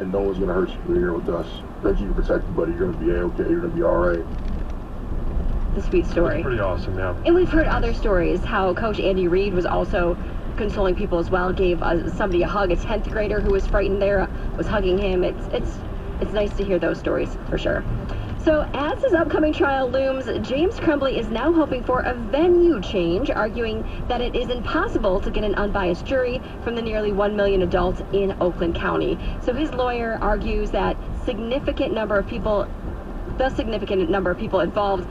And no one's going to hurt you. You're here with us. Reggie, you're protected, buddy. You're going to be A-okay. You're going to be all right. The sweet story. That's pretty awesome, yeah. And we've heard other stories, how Coach Andy Reid was also consoling people as well, gave somebody a hug, a 10th grader who was frightened there, was hugging him. It's nice to hear those stories, for sure. So as his upcoming trial looms, James Crumbley is now hoping for a venue change, arguing that it is impossible to get an unbiased jury from the nearly 1 million adults in Oakland County. So his lawyer argues that the significant number of people involved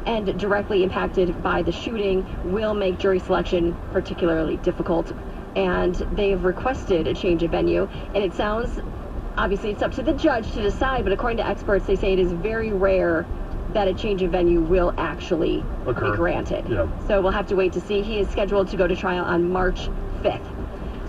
and directly impacted by the shooting will make jury selection particularly difficult. And they've requested a change of venue, and it sounds, obviously it's up to the judge to decide, but according to experts, they say it is very rare that a change of venue will actually be granted. Yeah. So we'll have to wait to see. He is scheduled to go to trial on March 5th.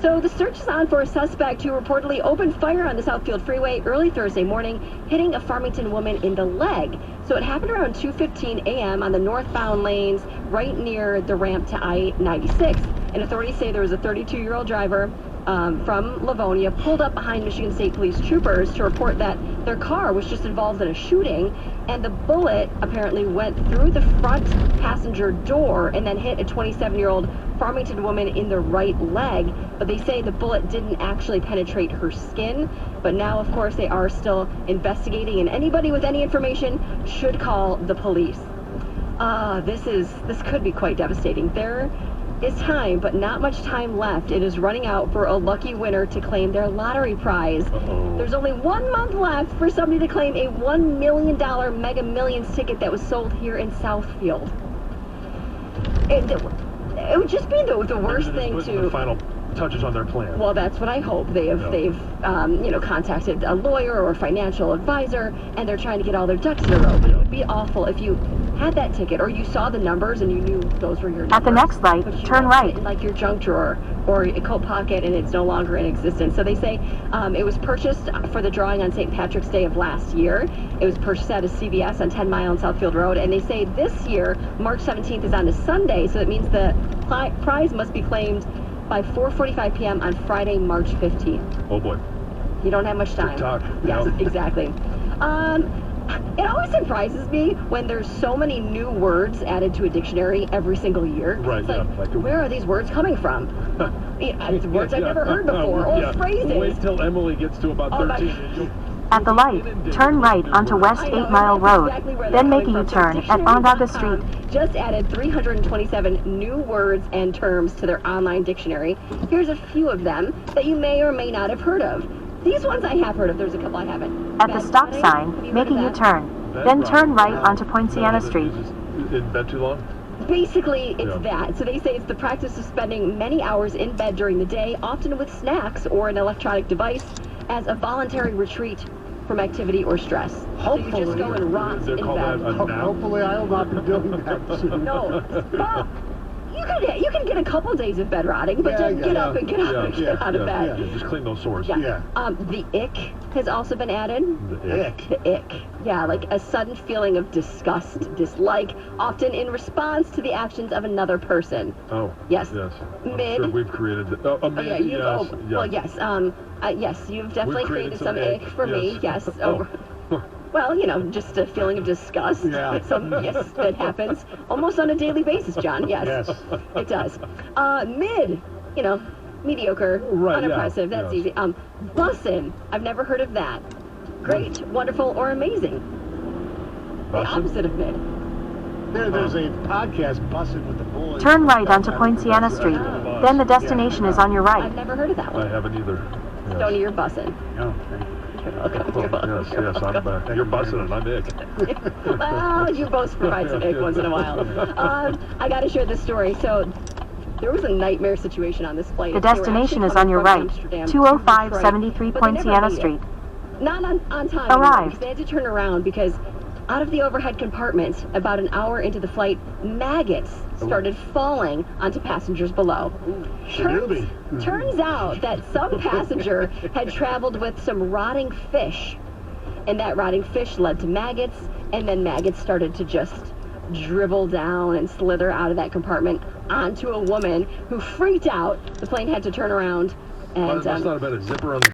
So the search is on for a suspect who reportedly opened fire on the Southfield Freeway early Thursday morning, hitting a Farmington woman in the leg. So it happened around 2:15 a.m. on the northbound lanes right near the ramp to I-96. And authorities say there was a 32-year-old driver from Livonia pulled up behind Michigan State Police troopers to report that their car was just involved in a shooting, and the bullet apparently went through the front passenger door and then hit a 27-year-old Farmington woman in the right leg. But they say the bullet didn't actually penetrate her skin. But now, of course, they are still investigating, and anybody with any information should call the police. This could be quite devastating. There is time, but not much time left. It is running out for a lucky winner to claim their lottery prize. There's only 1 month left for somebody to claim a $1 million Mega Millions ticket that was sold here in Southfield. It would just be the worst thing to... The final touches on their plan. Well, that's what I hope. They've contacted a lawyer or a financial advisor, and they're trying to get all their ducks in a row. But it would be awful if you had that ticket, or you saw the numbers and you knew those were your numbers. At the next light, turn right. In, like, your junk drawer or a coat pocket, and it's no longer in existence. So they say it was purchased for the drawing on St. Patrick's Day of last year. It was purchased at a CVS on 10 Mile and Southfield Road, and they say this year, March 17th is on a Sunday, so that means the prize must be claimed by 4:45 p.m. on Friday, March 15th. Oh boy. You don't have much time. TikTok. Yes, Yeah. exactly. It always surprises me when there's so many new words added to a dictionary every single year. Right, It's yeah. like, where are these words coming from? It's words I've never heard before, or phrases. Wait till Emily gets to about 13 and you'll... At the light, turn right onto West 8 Mile Road, then make a U-turn at Onondaga Street. Just added 327 new words and terms to their online dictionary. Here's a few of them that you may or may not have heard of. These ones I have heard of. There's a couple I haven't. At the stop sign, make a U-turn, then turn right onto Poinciana Street. In bed too long? Basically, it's that. So they say it's the practice of spending many hours in bed during the day, often with snacks or an electronic device, as a voluntary retreat from activity or stress. Hopefully. So you just go and rot They're in called bed. that a nap. Hopefully I'll not be doing that soon. No. Well, you can get a couple days of bed rotting, but just get up and get out of bed. Yeah, just clean those sores. Yeah. The ick has also been added. The ick. The ick. Yeah, like a sudden feeling of disgust, dislike, often in response to the actions of another person. Oh. Yes. Yes. I'm Mid. sure we've created the... Oh, yeah, yes. Well, yes. Yes, you've definitely created some ick for me. Yes. Well, just a feeling of disgust. Yeah. Yes, that happens almost on a daily basis, John. Yes. It does. Mid, mediocre, Right, unimpressive. yeah, That's yes. easy. Bussin'. I've never heard of that. Great, wonderful, or amazing. The Bussin'? opposite of mid. There's a podcast, Bussin' with the Boys. Turn right onto Poinciana Street, then the destination is on your I've right. never heard of that I one. haven't either. Yes. Stoney, you're bussin'. Oh, You're welcome. Oh, yes, I'm back. You're bussing and I'm ick. Well, you both provide some ick once in a while. I got to share this story. So there was a nightmare situation on this flight. The They were destination actually is on your coming right, from Amsterdam to 20573 Detroit, but they never Poinciana made it. Street. Not on time. Arrived. They had to turn around because out of the overhead compartment, about an hour into the flight, maggots started falling onto passengers below. Turns out that some passenger had traveled with some rotting fish, and that rotting fish led to maggots, and then maggots started to just dribble down and slither out of that compartment onto a woman who freaked out. The plane had to turn around and Must not have been a zipper on the